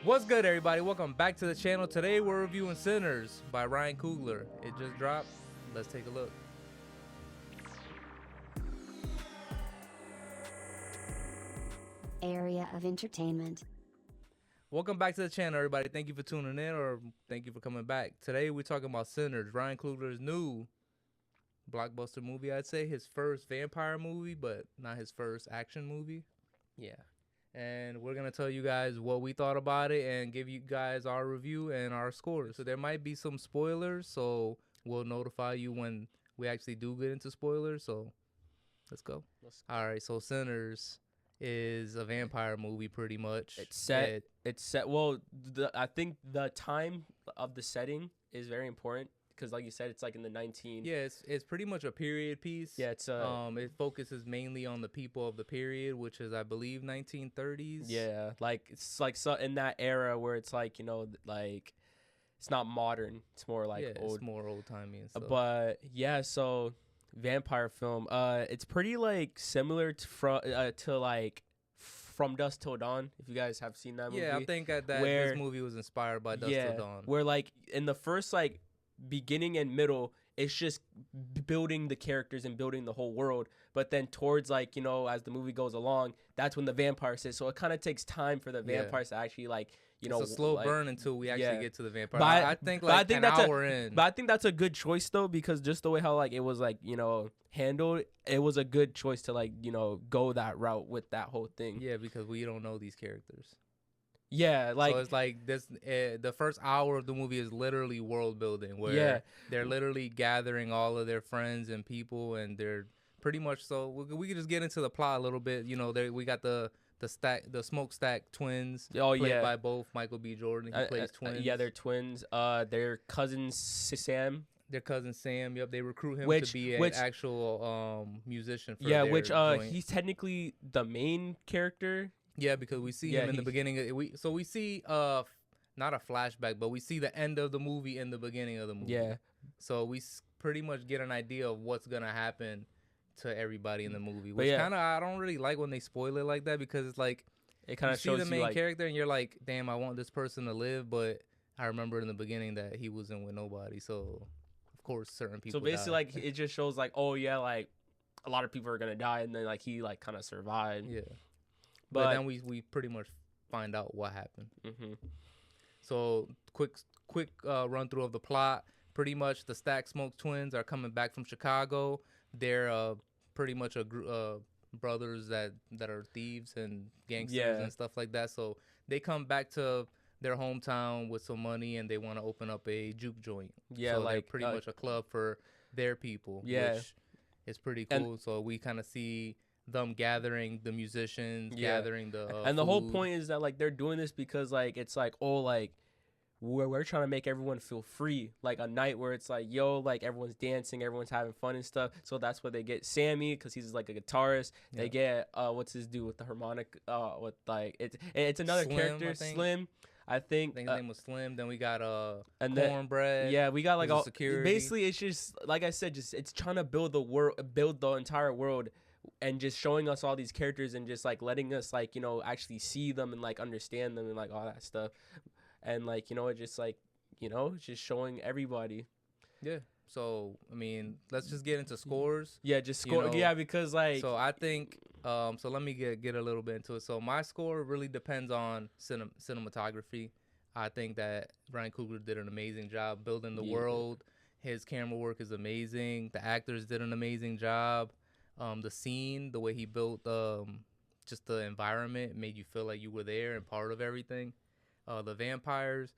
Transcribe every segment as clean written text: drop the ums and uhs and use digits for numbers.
What's good, everybody? Welcome back to the channel. Today we're reviewing Sinners by Ryan Coogler. It just dropped. Let's take a look. Area of entertainment. Welcome back to the channel, everybody. Thank you for tuning in, or thank you for coming back. Today we're talking about Sinners, Ryan Coogler's new blockbuster movie. I'd say his first vampire movie, but not his first action movie. Yeah. And we're going to tell you guys what we thought about it and give you guys our review and our scores. So there might be some spoilers, so we'll notify you when we actually do get into spoilers. So let's go. All right, so Sinners is a vampire movie pretty much. It's set. Well, I think the time of the setting is very important because, like you said, it's like in the 19. Yeah, it's pretty much a period piece. Yeah, it's it focuses mainly on the people of the period, which is I believe 1930s. Yeah, like it's like so in that era where it's like, you know, like it's not modern. It's more like old. It's more old timey and stuff. But yeah, so vampire film. It's pretty like similar to like From Dusk Till Dawn. If you guys have seen that movie. Yeah, I think that this movie was inspired by Dusk Till Dawn. Where like in the first like beginning and middle, it's just building the characters and building the whole world. But then towards like, you know, as the movie goes along, that's when the vampires hit. So it kind of takes time for the vampires to actually like, you know, it's a slow burn until we actually get to the vampire. But I think like an hour in. But I think that's a good choice though, because just the way how like it was like, you know, handled, it was a good choice to like, you know, go that route with that whole thing. Yeah, because we don't know these characters. Yeah, like so it's like this. The first hour of the movie is literally world building, where they're literally gathering all of their friends and people, and they're pretty much. So we can just get into the plot a little bit. You know, we got the smokestack twins. Oh played by both Michael B. Jordan. He plays twins. Yeah, they're twins. Their cousin Sam. Their cousin Sam. Yep, they recruit him to be an actual musician. For He's technically the main character. Yeah, because we see him in the beginning. We see not a flashback, but we see the end of the movie in the beginning of the movie. Yeah. So we pretty much get an idea of what's gonna happen to everybody in the movie. Which kind of I don't really like when they spoil it like that, because it's like it kind of shows the main like, character and you're like, damn, I want this person to live, but I remember in the beginning that he wasn't with nobody. So of course certain people. So basically, like it just shows like, oh yeah, like a lot of people are gonna die, and then like he like kind of survived. Yeah. But then we pretty much find out what happened. Mm-hmm. So quick run through of the plot. Pretty much the Stack Smoke twins are coming back from Chicago. They're pretty much brothers that are thieves and gangsters and stuff like that. So they come back to their hometown with some money, and they want to open up a juke joint. Yeah, so like pretty much a club for their people. Yeah, which is pretty cool. So we kind of see them gathering the musicians, gathering the and the whole point is that like they're doing this because like it's like, oh, like we're trying to make everyone feel free, like a night where it's like, yo, like everyone's dancing, everyone's having fun and stuff. So that's what they get Sammy, because he's like a guitarist. They get what's his dude with the harmonic, with like it's another character, Slim. I think his name was Slim. Then we got and Cornbread. Yeah, we got like all security. Basically, it's just like I said, just it's trying to build the entire world. And just showing us all these characters and just like letting us like, you know, actually see them and like understand them and like all that stuff. And like, you know, it just like, you know, it's just showing everybody. Yeah. So, I mean, let's just get into scores. Yeah, just score. You know, yeah, because like. So I think, so let me get a little bit into it. So my score really depends on cinematography. I think that Ryan Coogler did an amazing job building the world. His camera work is amazing. The actors did an amazing job. The scene, the way he built just the environment made you feel like you were there and part of everything. The vampires,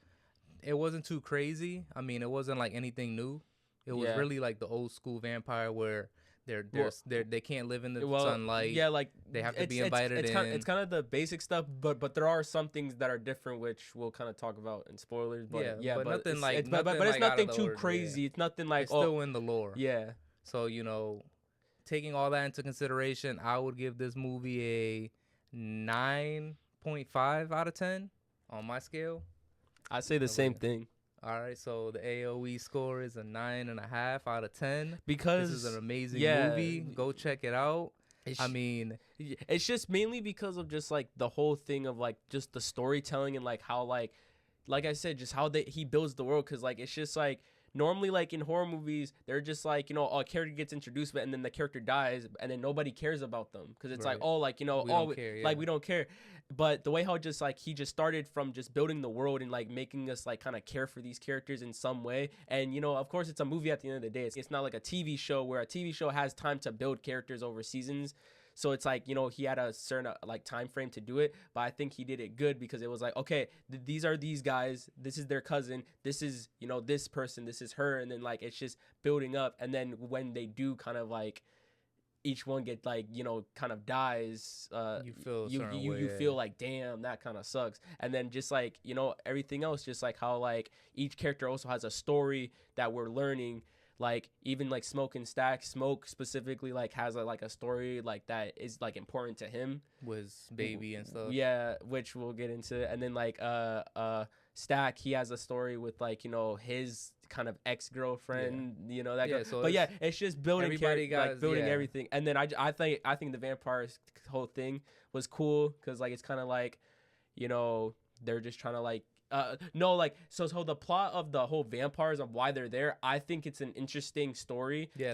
it wasn't too crazy. I mean, it wasn't like anything new. It was really like the old school vampire where they can't live in the sunlight. Yeah, like they have to be invited in. It's kind of the basic stuff, but there are some things that are different, which we'll kind of talk about in spoilers. But but nothing like it's nothing too crazy. Yeah. It's nothing like it's still in the lore. Yeah. So you know. Taking all that into consideration, I would give this movie a 9.5 out of 10 on my scale. I say the same thing. All right, so the AOE score is a 9.5 out of 10. Because this is an amazing movie. Go check it out. I mean, it's just mainly because of just like the whole thing of like just the storytelling and like how like I said, just how he builds the world. Because like it's just like normally like in horror movies they're just like, you know, a character gets introduced and then the character dies and then nobody cares about them because it's like, right. oh, like, you know, We don't care, like yeah. we don't care. But the way how just like he just started from just building the world and like making us like kind of care for these characters in some way. And you know, of course it's a movie at the end of the day. It's not like a TV show where a TV show has time to build characters over seasons. So it's like, you know, he had a certain like time frame to do it, but I think he did it good because it was like, okay, these are these guys, this is their cousin, this is, you know, this person, this is her, and then like it's just building up. And then when they do kind of like each one get like, you know, kind of dies, you feel you feel like, damn, that kind of sucks. And then just like, you know, everything else, just like how like each character also has a story that we're learning. Like even like Smoke specifically like has like a story like that is like important to him, was baby and stuff. Yeah, which we'll get into. And then like Stack, he has a story with like, you know, his kind of ex-girlfriend, you know, that girl. So but yeah, it's just building like building yeah. everything. And then I think the vampires whole thing was cool because like it's kind of like, you know, they're just trying to like no, like so the plot of the whole vampires of why they're there, I think it's an interesting story. Yeah,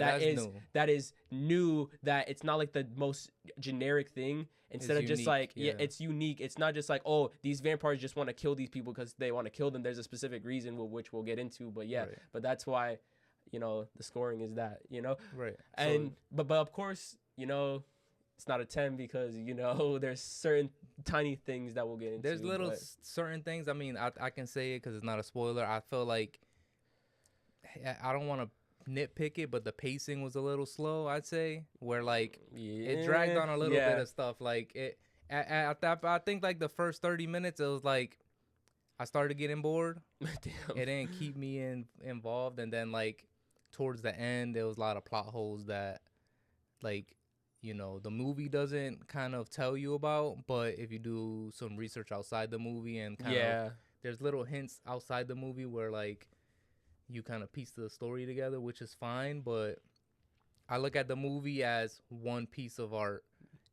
that is new, that it's not like the most generic thing. Instead of just like, it's unique. It's not just like, oh, these vampires just want to kill these people because they want to kill them. There's a specific reason which we'll get into. But yeah, right. But that's why, you know, the scoring is that, you know, right. And but of course, you know, it's not a 10 because, you know, there's certain tiny things that we'll get into. There's little certain things. I mean, I can say it because it's not a spoiler. I feel like I don't want to nitpick it, but the pacing was a little slow, I'd say, where like it dragged on a little bit of stuff. Like I think like the first 30 minutes, it was like I started getting bored. Damn. It didn't keep me involved. And then like towards the end, there was a lot of plot holes that like, you know, the movie doesn't kind of tell you about, but if you do some research outside the movie and kind of, there's little hints outside the movie where like you kind of piece the story together, which is fine. But I look at the movie as one piece of art,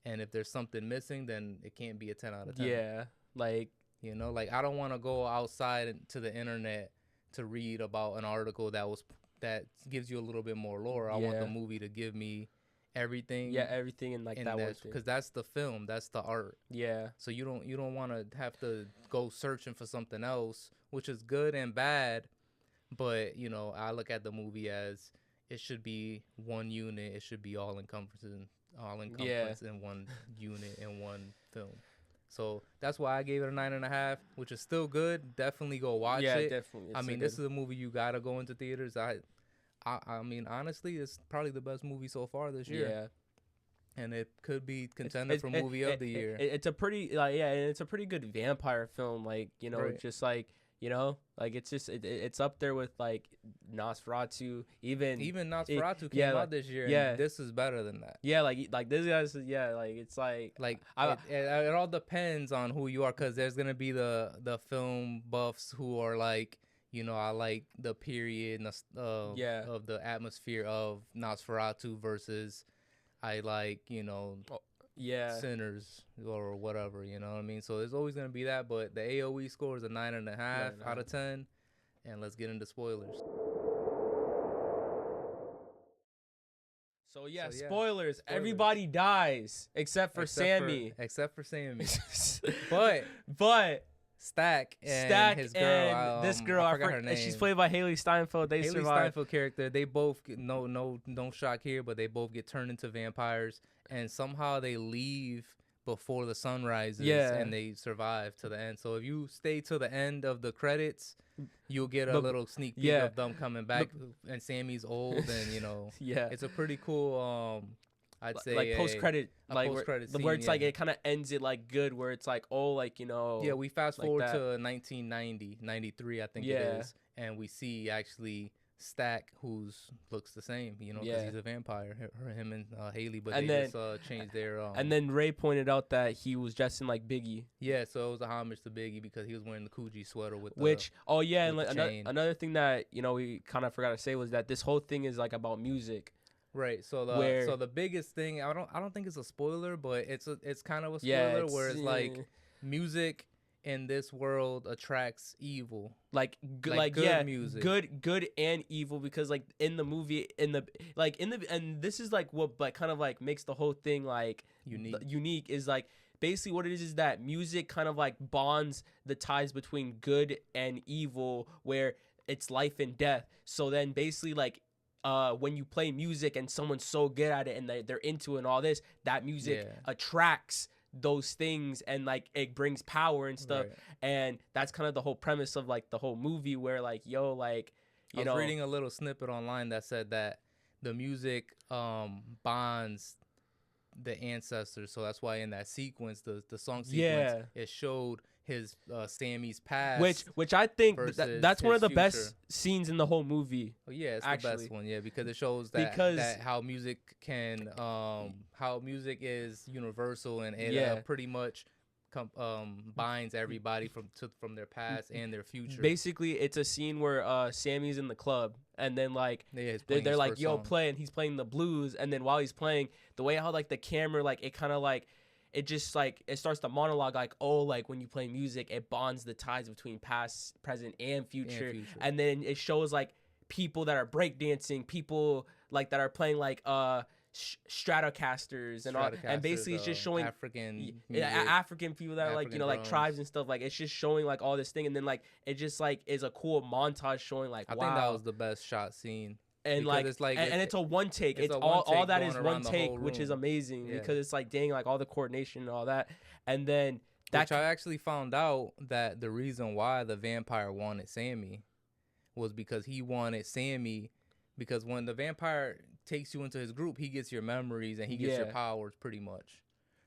and if there's something missing, then it can't be a 10 out of 10. Yeah, like, you know, like I don't want to go outside to the internet to read about an article that gives you a little bit more lore. I want the movie to give me everything in like that one, because that's the film, that's the art. So you don't want to have to go searching for something else, which is good and bad. But you know, I look at the movie as it should be one unit. It should be all encompassing in one unit in one film. So that's why I gave it a 9.5, which is still good. Definitely go watch it. Definitely. I mean, this is a movie you gotta go into theaters. I mean, honestly, it's probably the best movie so far this year. And it could be contender for movie of the year. It's a pretty it's a pretty good vampire film. Like, you know, just like, you know, like it's just it's up there with like Nosferatu. Even Nosferatu came out this year. And this is better than that. Like this guy's like it's like it all depends on who you are, because there's gonna be the film buffs who are like, you know, I like the period of the atmosphere of Nosferatu versus I like, you know, Sinners or whatever, you know what I mean? So there's always going to be that, but the AOE score is a 9.5 out of 10. And let's get into spoilers. So spoilers. Everybody dies except for Sammy. But Stack and his girl, and this girl, I forgot her name. She's played by Haley Steinfeld. Haley Steinfeld character. They both get, no shock here, but they both get turned into vampires, and somehow they leave before the sun rises, and they survive to the end. So if you stay to the end of the credits, you'll get a little sneak peek of them coming back, and Sammy's old, and you know, it's a pretty cool. I'd say like post credit, like scene, where it's like it kind of ends it like good, where it's like, oh, like, you know. Yeah, we fast forward to 1990, 93, I think it is, and we see actually Stack, who's looks the same, you know, because he's a vampire. Him and Haley, but just changed their. And then Ray pointed out that he was dressing like Biggie. Yeah, so it was a homage to Biggie because he was wearing the Coogee sweater with and another thing that, you know, we kind of forgot to say was that this whole thing is like about music. Right. So the biggest thing, I don't think it's a spoiler, but it's kind of a spoiler where it's like music in this world attracts evil. Like good music. Good and evil, because like in the movie, and this is like what like kind of like makes the whole thing like unique is like basically what it is that music kind of like bonds the ties between good and evil, where it's life and death. So then basically like when you play music and someone's so good at it and they're into it and all this, that music attracts those things and like it brings power and stuff. Right. And that's kind of the whole premise of like the whole movie, where like like I was reading a little snippet online that said that the music bonds the ancestors, so that's why in that sequence, the song sequence, it showed his Sammy's past, which I think that's one of the future. best scenes in the whole movie. Oh yeah, it's actually the best one, because it shows that how music can how music is universal, and it pretty much binds everybody from their past and their future. Basically, it's a scene where Sammy's in the club, and then like they're like, "Yo, play," and he's playing the blues, and then while he's playing, the way how like the camera like it kind of like it just like it starts to monologue like, oh, like when you play music, it bonds the ties between past, present, and future. And then it shows like people that are breakdancing, people like that are playing like Stratocasters and all, and basically it's just showing African people that are like like tribes and stuff. Like it's just showing like all this thing, and then like it just like is a cool montage showing like I think that was the best shot scene. And like, and it's a one take. It's all that is one take, which is amazing because it's like dang, like all the coordination and all that. And then which I actually found out that the reason why the vampire wanted Sammy was because he wanted Sammy, because when the vampire takes you into his group, he gets your memories and he gets your powers pretty much.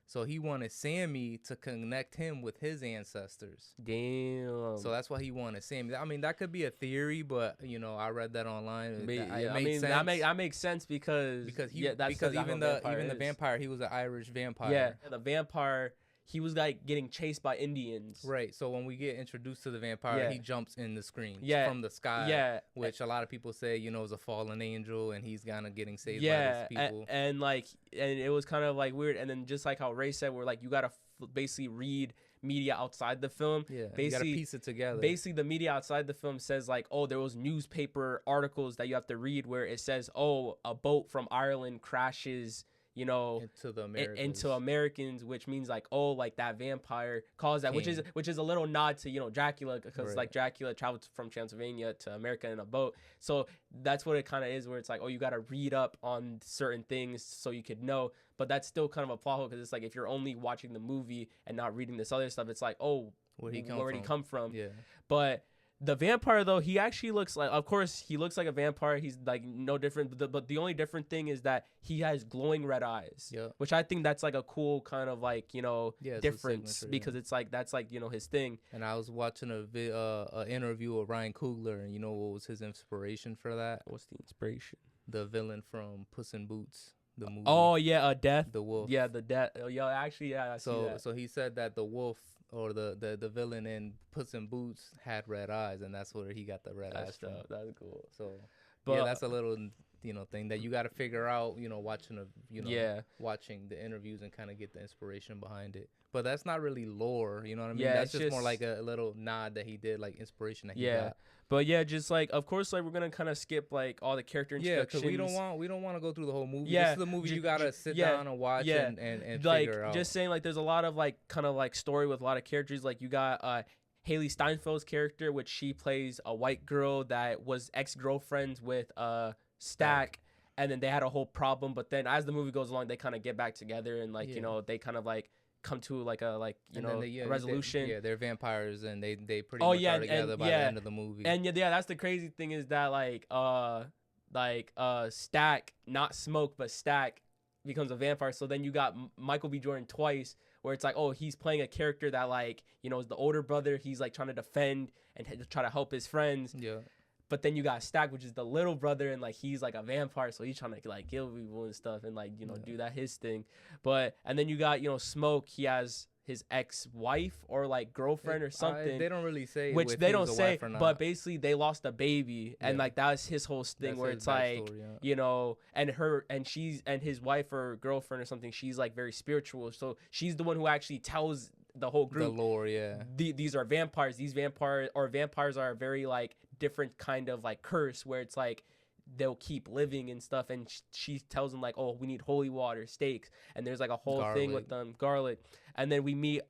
So he wanted Sammy to connect him with his ancestors. Damn. So that's why he wanted Sammy. I mean, that could be a theory, but I read that online. That makes sense because even the vampire, he was an Irish vampire. Yeah, the vampire, he was like getting chased by Indians. Right. So when we get introduced to the vampire, he jumps in the screen from the sky. Yeah. Which a lot of people say, is a fallen angel, and he's kind of getting saved by these people. And it was kind of like weird. And then just like how Ray said, where like you gotta basically read media outside the film. Yeah. Basically, you gotta piece it together. Basically, the media outside the film says like, oh, there was newspaper articles that you have to read where it says, oh, a boat from Ireland crashes into Americans, which means like, oh, like that vampire caused that, which is a little nod to Dracula, because like Dracula traveled from Transylvania to America in a boat. So that's what it kind of is, where it's like, oh, you got to read up on certain things so you could know. But that's still kind of a plot hole, because it's like if you're only watching the movie and not reading this other stuff, it's like, oh, where'd he come from? Yeah. But the vampire, though, he actually looks like, of course, he looks like a vampire. He's like no different. But the only different thing is that he has glowing red eyes, which I think that's like a cool kind of like, difference, because it's like, that's like, his thing. And I was watching a interview of Ryan Coogler, and what was his inspiration for that? What's the inspiration? The villain from Puss in Boots, the movie. Oh, yeah, Death. The wolf. Yeah, the Death. Yo, actually, yeah, I see that. So he said that the wolf, or the villain in Puss in Boots, had red eyes, and that's where he got the red eyes from. That's cool. So, that's a little thing that you got to figure out. Watching watching the interviews and kind of get the inspiration behind it. But that's not really lore. You know what I mean? Yeah, that's just more like a little nod that he did, like inspiration that he got. But just like, of course, like we're gonna kind of skip like all the character introductions. Yeah, because we don't want to go through the whole movie. This is the movie you gotta sit down and watch and like, figure out. Just saying, like, there's a lot of like kind of like story with a lot of characters. Like you got Haley Steinfeld's character, which she plays a white girl that was ex-girlfriends with Stack, and then they had a whole problem. But then as the movie goes along, they kind of get back together, and like they kind of like come to like a a resolution. They're vampires, and they pretty much are together by the end of the movie. And that's the crazy thing, is that like Stack, not Smoke, but Stack becomes a vampire. So then you got Michael B. Jordan twice, where it's like, oh, he's playing a character that like is the older brother. He's like trying to defend and try to help his friends. Yeah. But then you got Stack, which is the little brother, and like he's like a vampire, so he's trying to like kill people and stuff, and like do that his thing. And then you got Smoke. He has his ex-wife or like girlfriend or something. They don't really say which if they he don't was a say, wife or not. but basically they lost a baby, and Yeah. like that's his whole thing That's where his it's like backstory, yeah. you know, and his wife or girlfriend or something, she's like very spiritual, so she's the one who actually tells the whole group The lore, yeah. These are vampires. These vampires are very like different kind of like curse where it's like they'll keep living and stuff, and she tells them like, oh, we need holy water, steaks, and there's like a whole thing with them, garlic. And then we meet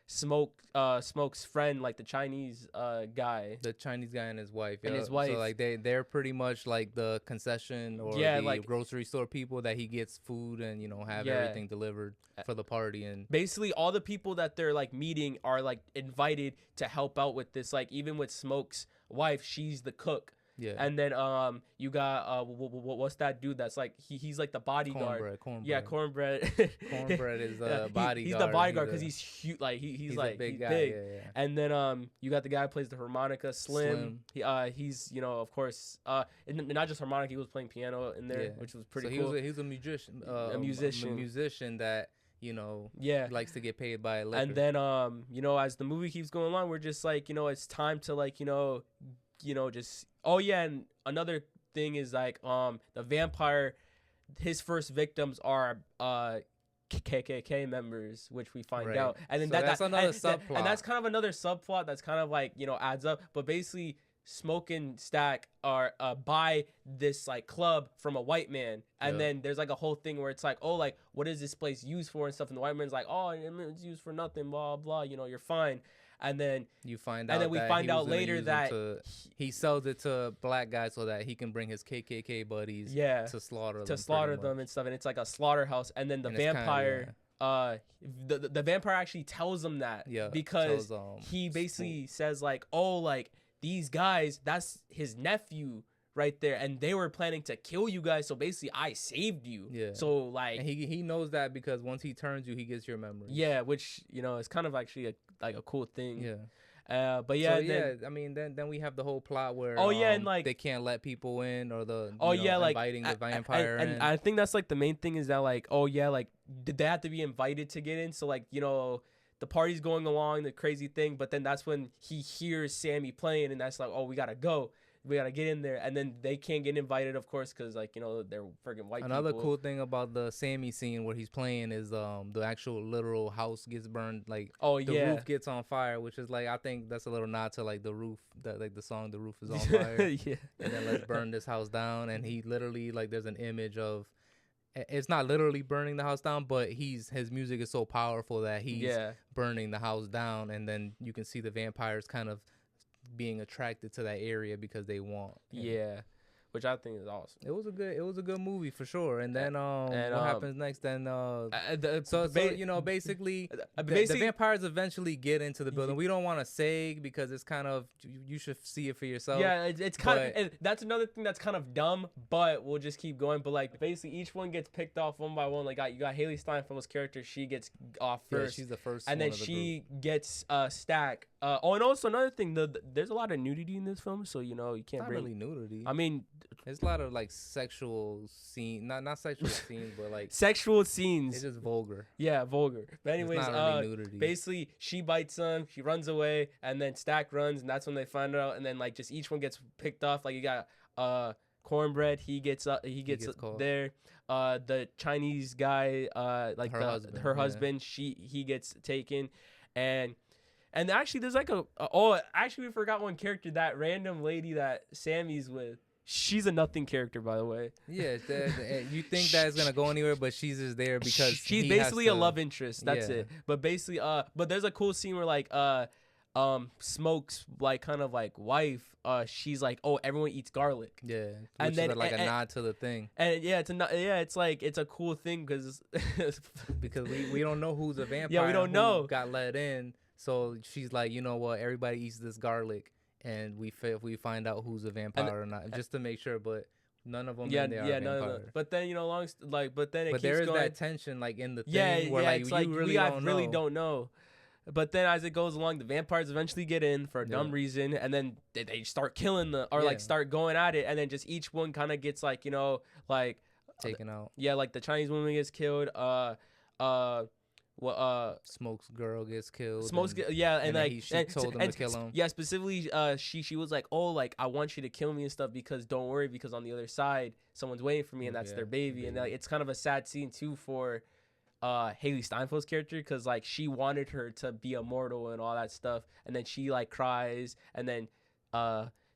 Smoke's friend, like the Chinese guy, And his wife, and yeah. his wife. So like they're pretty much like the concession or Yeah, the like grocery store people that he gets food and have everything delivered for the party. And basically all the people that they're like meeting are like invited to help out with this, like even with Smoke's wife, she's the cook. Yeah. And then you got what's that dude that's like he's like the bodyguard. Cornbread. Yeah, cornbread. Cornbread is the bodyguard. He's the bodyguard because he's huge. Like he's like a big he's guy. big. Yeah. And then you got the guy who plays the harmonica, Slim. He's of course and not just harmonica, he was playing piano in there, which was pretty cool. He was a musician. A musician that likes to get paid by liquor. And then as the movie keeps going along, we're just like it's time to like just and another thing is like the vampire, his first victims are KKK members, which we find out, and then that's another subplot, and that's kind of another subplot that's kind of like adds up. But basically, Smoke and Stack are buy this like club from a white man, and then there's like a whole thing where it's like, oh, like what is this place used for and stuff, and the white man's like, oh, it's used for nothing, blah blah, you're fine. And then we find out later that he sells it to black guys so that he can bring his KKK buddies to slaughter them and stuff. And it's like a slaughterhouse. And then the vampire, the vampire actually tells them that because he basically says like, oh, like these guys, that's his nephew right there, and they were planning to kill you guys, so basically I saved you. So like, and he knows that because once he turns you, he gets your memory. Which is kind of actually a cool thing. But I mean, then we have the whole plot where and like they can't let people in, or inviting the vampire in. And I think that's like the main thing is that like did they have to be invited to get in? So like the party's going along, the crazy thing, but then that's when he hears Sammy playing, and that's like, oh, we gotta go. We gotta get in there, and then they can't get invited, of course, because like they're freaking white. Another cool thing about the Sammy scene where he's playing is the actual literal house gets burned, like the roof gets on fire, which is like I think that's a little nod to like the roof, that like the song "The Roof Is on Fire," and then let's burn this house down, and he literally like there's an image of. It's not literally burning the house down, but his music is so powerful that he's burning the house down, and then you can see the vampires kind of being attracted to that area because they want which I think is awesome. It was a good movie for sure. And then what happens next? Then basically the vampires eventually get into the building. We don't want to say because it's kind of, you should see it for yourself. Yeah, it's kind of, that's another thing that's kind of dumb, but we'll just keep going. But like basically each one gets picked off one by one. Like you got Haley Steinfeld's character, she gets off first. Yeah, she's the first, and then she gets Stack. And also another thing, there's a lot of nudity in this film, so you can't not bring really nudity. I mean, there's a lot of like sexual scene, not sexual scenes, but like sexual scenes. It's just vulgar. Yeah, vulgar. But anyways, it's not really nudity. Basically she bites him, she runs away, and then Stack runs, and that's when they find out, and then like just each one gets picked off. Like you got Cornbread, he gets there. The Chinese guy, like her husband, he gets taken, and actually there's like actually we forgot one character, that random lady that Sammy's with. She's a nothing character, by the way. Yeah, you think that it's gonna go anywhere, but she's just there because she's basically a love interest. That's it. But basically, but there's a cool scene where like Smoke's like kind of like wife, she's like, oh, everyone eats garlic. Yeah, and then is like a nod to the thing. And it's like it's a cool thing because we don't know who's a vampire. Yeah, we don't know. Got let in, so she's like, you know what? Everybody eats this garlic. And we find out who's a vampire or not, just to make sure. But none of them. Are vampires. But then there is that tension like in the thing where like it's you like really don't know. But then as it goes along, the vampires eventually get in for a dumb reason, and then they start killing like start going at it, and then just each one kind of gets like like taken out. Yeah, like the Chinese woman gets killed. Smoke's girl gets killed. Smoke's and, yeah, and like she told him to kill him. Yeah, specifically, she was like, oh, like I want you to kill me and stuff because don't worry, because on the other side someone's waiting for me and that's their baby. And like it's kind of a sad scene too for Haley Steinfeld's character, because like she wanted her to be immortal and all that stuff, and then she like cries, and then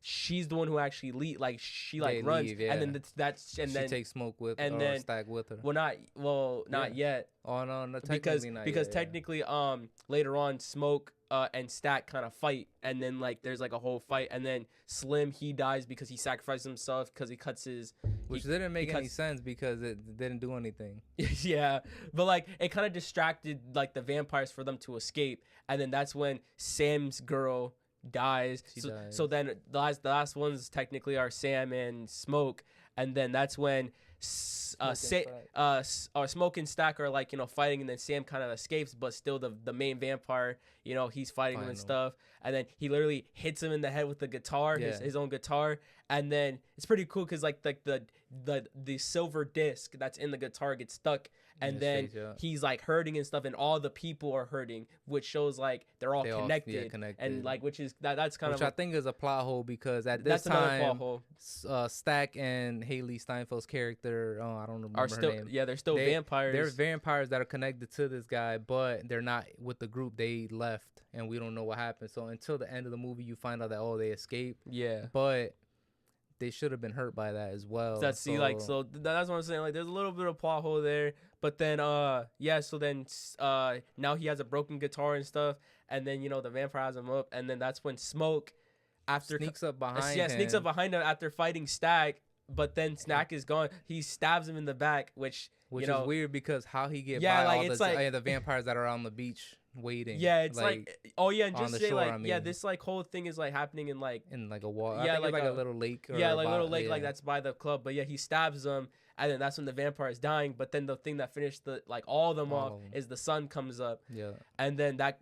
she's the one who actually she like runs, and then she takes Smoke with and or then Stack with her. Not yet. Oh no, technically not because yet, technically later on Smoke and Stack kind of fight, and then like there's like a whole fight, and then Slim, he dies because he sacrificed himself because he cuts his, which didn't make any sense because it didn't do anything. Yeah, but like it kind of distracted like the vampires for them to escape, and then that's when Sam's girl dies. So then the last ones technically are Sam and Smoke, and then that's when Smoke and Stack are like, you know, fighting, and then Sam kind of escapes, but still the main vampire, you know, he's fighting him and stuff, and then he literally hits him in the head with the guitar, his own guitar, and then it's pretty cool because like the silver disc that's in the guitar gets stuck, and then he's like hurting and stuff, and all the people are hurting, which shows like they're all connected, and like which is that's kind which of I think is a plot hole, because at this time Stack and Haley Steinfeld's character, I don't remember her name. Yeah, they're still vampires. They're vampires that are connected to this guy, but they're not with the group. They left, and we don't know what happened. So until the end of the movie, you find out that they escaped. Yeah, but they should have been hurt by that as well. That's what I'm saying. Like, there's a little bit of plot hole there, but then so then now he has a broken guitar and stuff, and then you know the vampire has him up, and then that's when Smoke sneaks up behind him after fighting Stack, but then Stack is gone. He stabs him in the back, which is weird because how he get by all the vampires that are on the beach waiting. Yeah, it's and just say shore, this like whole thing is like happening in like a water. Yeah, like a little lake. Little lake, like that's by the club. But yeah, he stabs them, and then that's when the vampire is dying. But then the thing that finished all of them off is the sun comes up. Yeah, and then that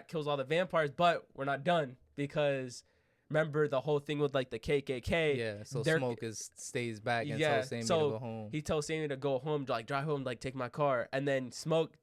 kills all the vampires. But we're not done, because remember the whole thing with like the KKK. Yeah, so Smoke stays back and tells Sammy to go home. He tells Sammy to go home, like drive home, like take my car, and then Smoke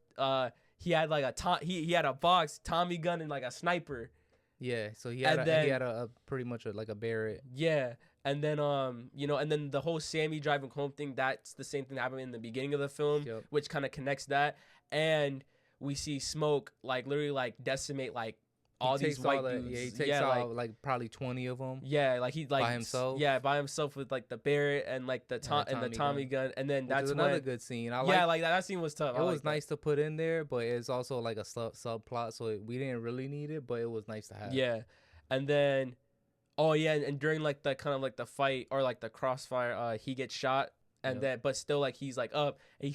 he had like he had a box, Tommy gun, and like a sniper. Yeah, so he had a pretty much like a Barrett. Yeah, and then and then the whole Sammy driving home thing, that's the same thing that happened in the beginning of the film, which kind of connects that. And we see Smoke like literally like decimate like all these white dudes. Yeah, he takes out like probably 20 of them. Yeah, like he like by himself. Yeah, by himself with like the Barrett and like the Tommy gun. And then that's another good scene. That scene was tough. It was nice to put in there, but it's also like a subplot, so we didn't really need it, but it was nice to have. Yeah, and then and during like the kind of like the fight or like the crossfire, he gets shot. And then, but still, like he's like up, and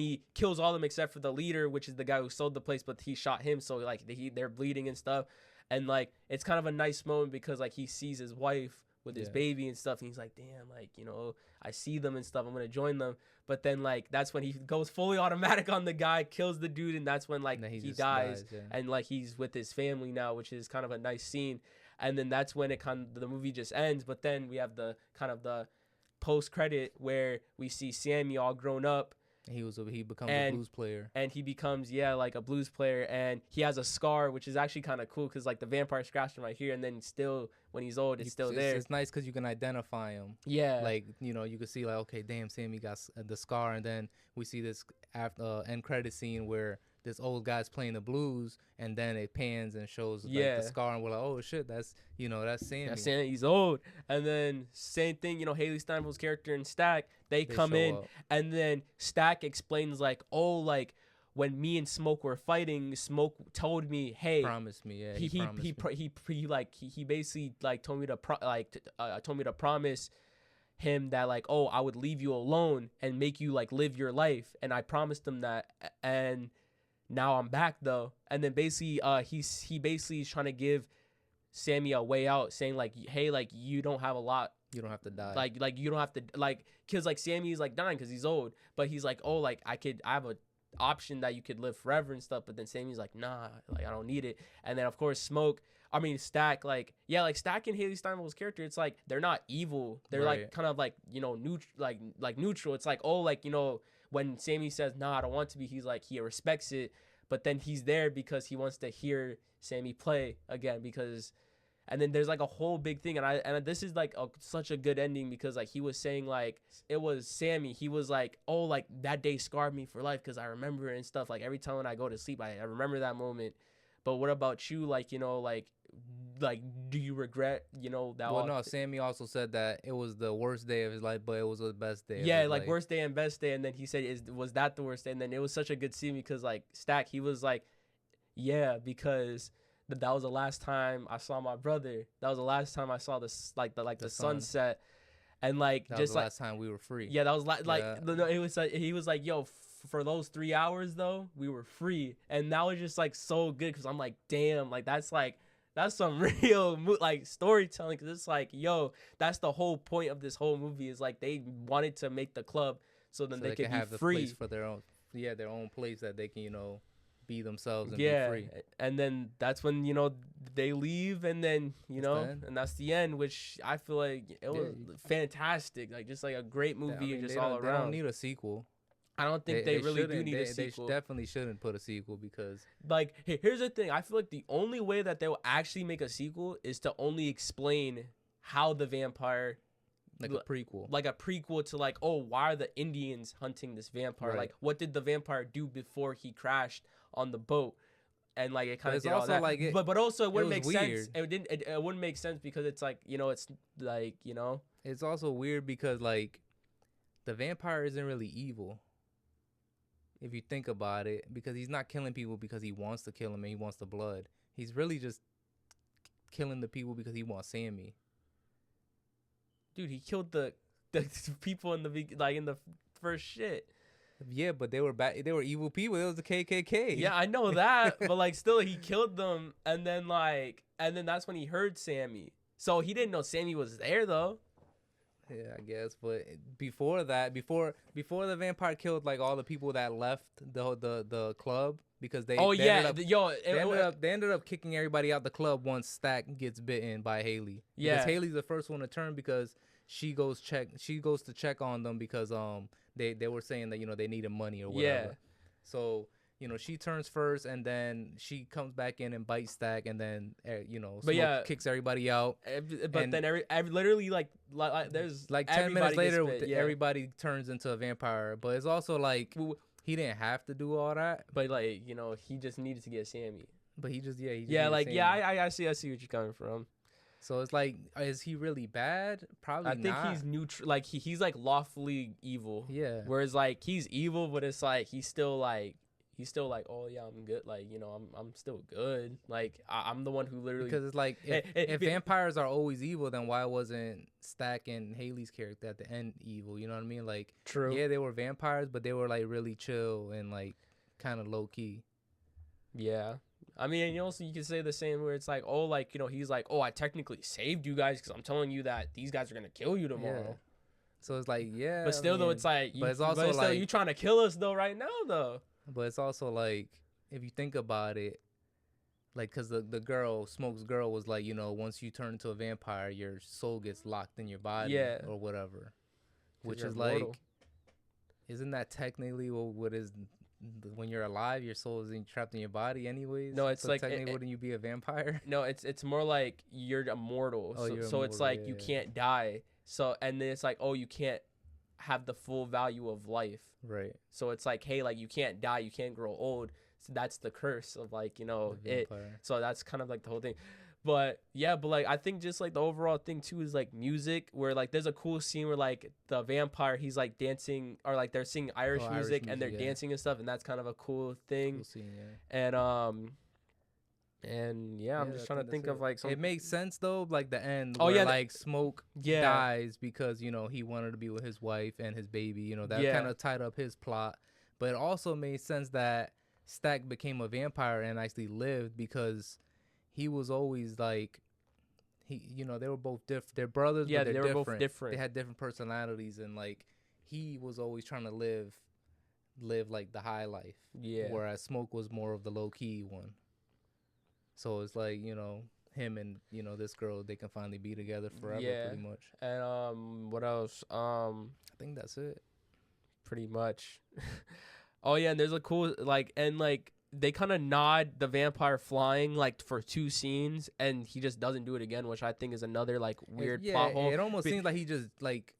he kills all of them except for the leader, which is the guy who sold the place. But he shot him, so like they're bleeding and stuff. And like it's kind of a nice moment because like he sees his wife with his baby and stuff, and he's like, damn, like I see them and stuff. I'm gonna join them. But then like that's when he goes fully automatic on the guy, kills the dude, and that's when like he dies, and like he's with his family now, which is kind of a nice scene. And then that's when the movie just ends. But then we have the kind of the post credit where we see Sammy all grown up. He becomes a blues player, and he becomes like a blues player, and he has a scar, which is actually kind of cool because like the vampire scratched him right here, and then still when he's old, it's still there. It's nice because you can identify him. Yeah, like you can see like, okay, damn, Sammy got the scar, and then we see this end credit scene where this old guy's playing the blues, and then it pans and shows like, the scar, and we're like, oh shit, that's Sammy. That's Sammy. He's old. And then same thing, Haley Steinfeld's character and Stack, they come in, and then Stack explains like, oh, like when me and Smoke were fighting, Smoke told me, hey, promised me, yeah, he basically like told me to promise him that like, oh, I would leave you alone and make you like live your life, and I promised him that, and now I'm back though. And then basically he basically is trying to give Sammy a way out, saying like, hey, like you don't have a lot, you don't have to die, like you don't have to, like, because like Sammy is like dying because he's old, but he's like, oh, like I have a option that you could live forever and stuff. But then Sammy's like, nah, like I don't need it. And then of course Stack, like Stack and Haley Steinfeld's character, it's like they're not evil, they're like kind of like neutral. It's like, oh, like when Sammy says, "Nah, I don't want to be," he's like, he respects it, but then he's there because he wants to hear Sammy play again because. And then there's like a whole big thing, and this is like such a good ending because like he was saying like it was Sammy. He was like, oh, like that day scarred me for life because I remember it and stuff. Like every time when I go to sleep, I remember that moment. But what about you? Like like do you regret that? Well, no, Sammy also said that it was the worst day of his life, but it was the best day. Yeah, of his like life. Worst day and best day, and then he said, was that the worst day? And then it was such a good scene because like Stack, he was like, yeah, because. That was the last time I saw my brother. That was the last time I saw the sunset, and like that just was the last time we were free. Yeah, that was it was like he was like, yo, for those 3 hours though, we were free, and that was just like so good because I'm like, damn, like that's some real like storytelling because it's like, yo, that's the whole point of this whole movie is like they wanted to make the club so then they could have be free place for their own place that they can be themselves and be free. And then that's when they leave, and then and that's the end, which I feel like it was fantastic, like just like a great movie, just all around. They don't need a sequel. I don't think they really do need a sequel. They definitely shouldn't put a sequel because like here's the thing, I feel like the only way that they will actually make a sequel is to only explain how the vampire like a prequel to like, oh, why are the Indians hunting this vampire? Right. Like what did the vampire do before he crashed on the boat? And like it kind of did all that. Like but also it wouldn't make sense. It wouldn't make sense because it's like it's like it's also weird because like the vampire isn't really evil if you think about it, because he's not killing people because he wants to kill them and he wants the blood. He's really just killing the people because he wants Sammy. Dude, he killed the people in the first shit. Yeah, but they were bad. They were evil people. It was the KKK. Yeah, I know that, but like still, he killed them, and then that's when he heard Sammy. So he didn't know Sammy was there though. Yeah, I guess. But before that, before the vampire killed like all the people that left the club because they they ended up kicking everybody out the club once Stack gets bitten by Haley. Yeah, because Haley's the first one to turn because she goes to check on them because they were saying that they needed money or whatever. Yeah. So she turns first, and then she comes back in and bites Stack, and then Smoke kicks everybody out. But then literally like there's like 10 minutes later, everybody turns into a vampire. But it's also like he didn't have to do all that. But like he just needed to get Sammy. But he just Sammy. I see what you're coming from. So it's like, is he really bad? Probably not. I think he's neutral. Like he's like lawfully evil. Yeah. Whereas like he's evil, but it's like he's still like, oh yeah, I'm good. Like I'm still good. Like I'm the one who literally. Because it's like if vampires are always evil, then why wasn't Stack and Haley's character at the end evil? You know what I mean? Like true. Yeah, they were vampires, but they were like really chill and like kind of low key. Yeah. I mean, and also you can say the same where it's like, oh, like, he's like, oh, I technically saved you guys because I'm telling you that these guys are going to kill you tomorrow. Yeah. So it's like, yeah. But still, though, it's like, you trying to kill us, though, right now, though. But it's also like, if you think about it, like, because the girl, Smoke's girl was like, once you turn into a vampire, your soul gets locked in your body or whatever. Which is like, isn't that technically what is... When you're alive, your soul is trapped in your body anyways? No, it's so like technically wouldn't you be a vampire? No, it's more like you're immortal. So immortal, it's like you can't die. So and then it's like, oh, you can't have the full value of life. Right. So it's like, hey, like you can't die, you can't grow old. So that's the curse of like, it. So that's kind of like the whole thing. But yeah, but like I think just like the overall thing too is like music, where like there's a cool scene where like the vampire, he's like dancing, or like they're singing Irish music and they're dancing and stuff, and that's kind of a cool thing. Cool scene, yeah. And yeah, I'm just trying to think of like it makes sense though, like the end where like Smoke dies because he wanted to be with his wife and his baby. That kind of tied up his plot, but it also made sense that Stack became a vampire and actually lived because he was always like, they were both different. They're brothers, but they were both different. They had different personalities, and like he was always trying to live like the high life. Yeah. Whereas Smoke was more of the low key one. So it's like him and this girl, they can finally be together forever, pretty much. And what else? I think that's it. Pretty much. Oh yeah, and there's a cool like and like they kind of nod the vampire flying like for 2 scenes, and he just doesn't do it again, which I think is another like weird plot hole. It almost seems like he just like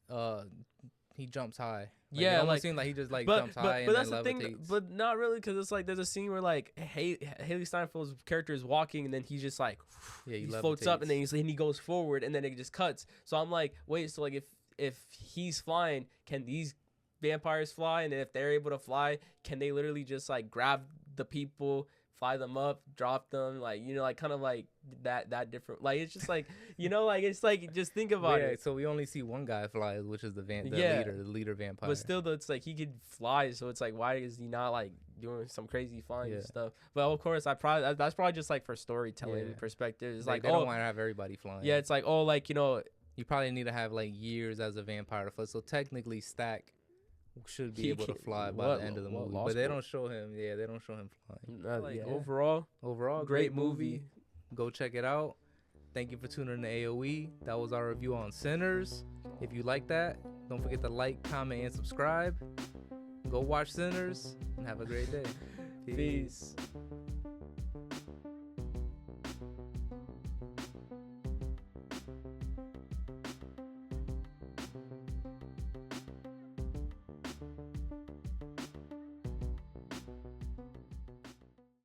he jumps high. Like, Yeah, it almost like seems like he just like jumps high and but that's then the thing, levitates. but not really, because it's like there's a scene where like Haley Steinfeld's character is walking, and then he just like he floats up, and then he goes forward, and then it just cuts. So I'm like, wait, so like if he's flying, can these vampires fly? And if they're able to fly, can they literally just like grab the people, fly them up, drop them, like, you know, like kind of like that different, like it's just like, you know, like it's like, just think about it. So we only see one guy fly, which is the leader vampire. But still though, it's like he could fly, so it's like, why is he not like doing some crazy flying and stuff? But of course, that's probably just like for storytelling perspective. It's like they don't want to have everybody flying. Yeah, it's like, oh, like, you know, you probably need to have like years as a vampire to fly. So technically Stack should be able to fly by the end of the movie, but they don't show him. Yeah, they don't show him flying. Like, overall, great movie. Go check it out. Thank you for tuning in to AOE. That was our review on Sinners. If you like that, don't forget to like, comment, and subscribe. Go watch Sinners and have a great day. Peace.